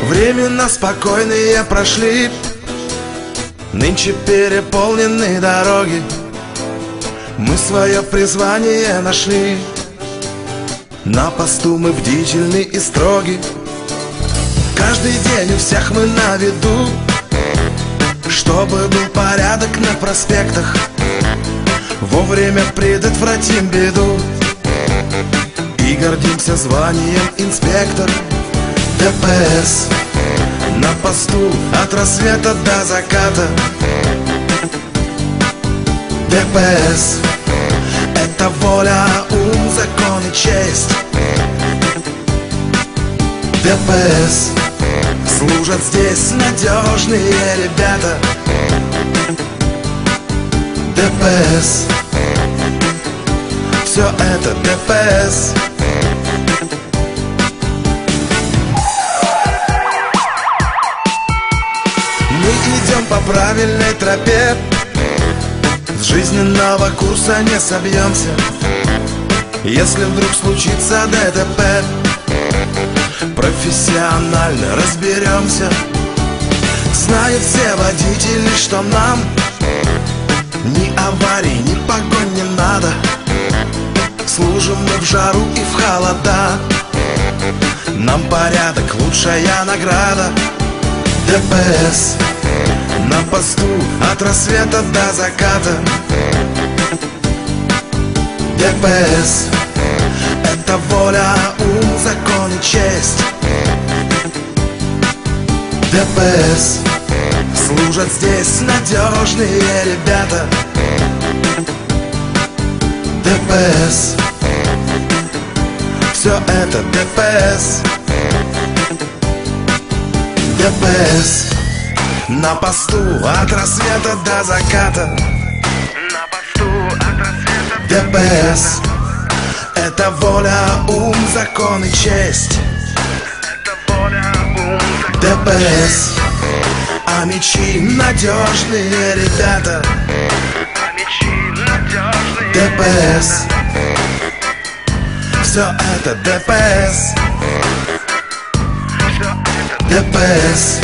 Времена спокойные прошли, нынче переполнены дороги. Мы свое призвание нашли, на посту мы бдительны и строги. Каждый день у всех мы на виду, чтобы был порядок на проспектах. Вовремя предотвратим беду и гордимся званием инспектор. ДПС на посту от рассвета до заката. ДПС — это воля, ум, закон и честь. ДПС — служат здесь надежные ребята. ДПС — все это ДПС. Мы идем по правильной тропе, с жизненного курса не собьемся. Если вдруг случится ДТП, профессионально разберемся. Знают все водители, что нам ни аварий, ни погонь не надо. Служим мы в жару и в холода, нам порядок — лучшая награда. ДПС на посту от рассвета до заката. ДПС — это воля, ум, закон и честь. ДПС — служат здесь надежные ребята. ДПС — все это ДПС. ДПС на посту от рассвета до заката. ДПС — это воля, ум, закон и честь. ДПС — а мечи надежные ребята. ДПС — все это ДПС. ДПС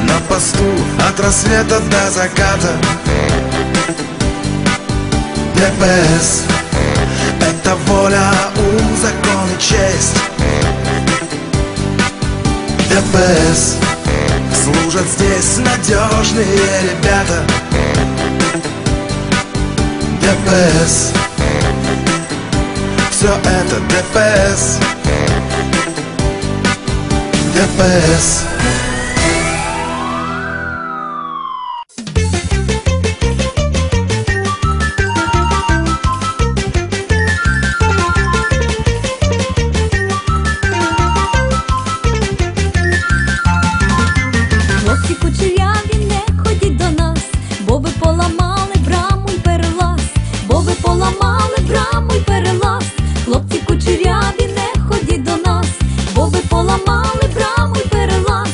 на посту от рассвета до заката. ДПС — это воля, ум, закон и честь. ДПС — служат здесь надежные ребята. ДПС — все это ДПС. ДПС. Хлопці кучеряві, не ходіть до нас, бо ви поламали браму й перелаз, бо ви поламали браму й перелаз. Хлопці кучеряві, не ходіть до нас, бо ви поламали браму й перелаз.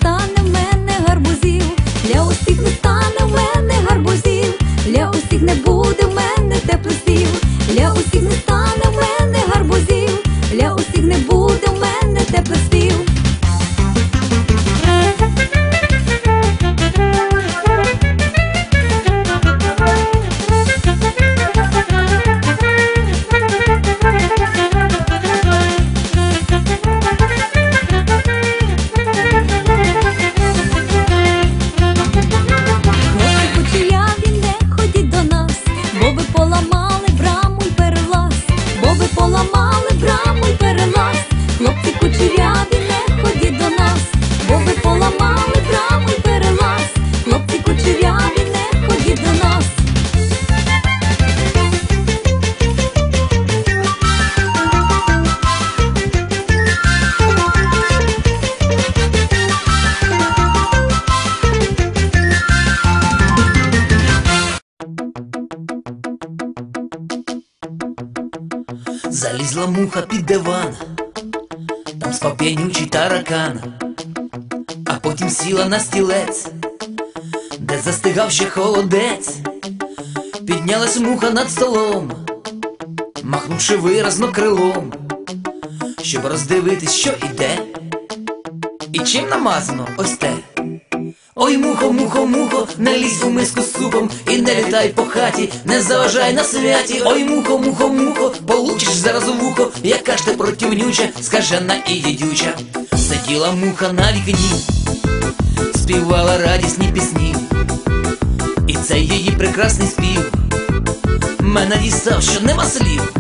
стане в мене гарбузів, для усіх не стане в мене гарбузів, для усіх не буде в мене теплих слів, для усіх не стане в мене гарбузів, для усіх не буде в мене теплих слів. Поламали браму й перелаз, хлопці кучеряві, не ходіть до нас, бо ви поламали браму й перелаз, хлопці кучеряві, не ходіть до нас. Залізла муха під диван, там спав п'янючий таракан, а потім сіла на стілець, де застигав ще холодець. Піднялась муха над столом, махнувши виразно крилом, щоб роздивитись, що іде, і чим намазано ось те. Ой, мухо, мухо, мухо, не лізь у миску з супом і не літай по хаті, не заважай на святі. Ой, мухо, мухо, мухо, получиш зараз у вухо, яка ж ти противнюча, скажена і дідюча. Сиділа муха на вікні, співала радісні пісні, і цей її прекрасний спів мене дістав, що нема слів.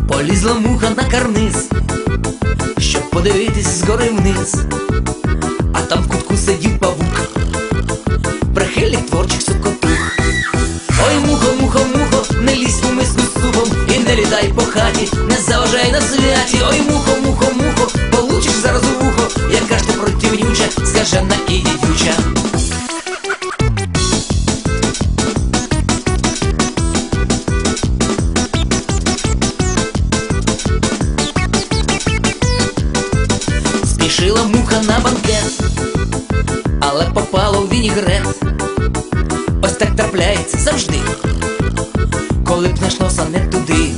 Полізла муха на карниз, щоб подивитись згори вниз, а там в кутку сидів павук, прихильник творчих сокотух. Ой, мухо, мухо, мухо, не лізь у миску з супом і не літай по хаті, не заважай на святі. Ой, мухо, мухо, мухо, получиш зараз у вухо, яка ж ти противнюча, скажена і дідюча. Спішила муха на банкет, але попала у вінігрет. Ось так трапляється завжди, коли пнеш носа не туди.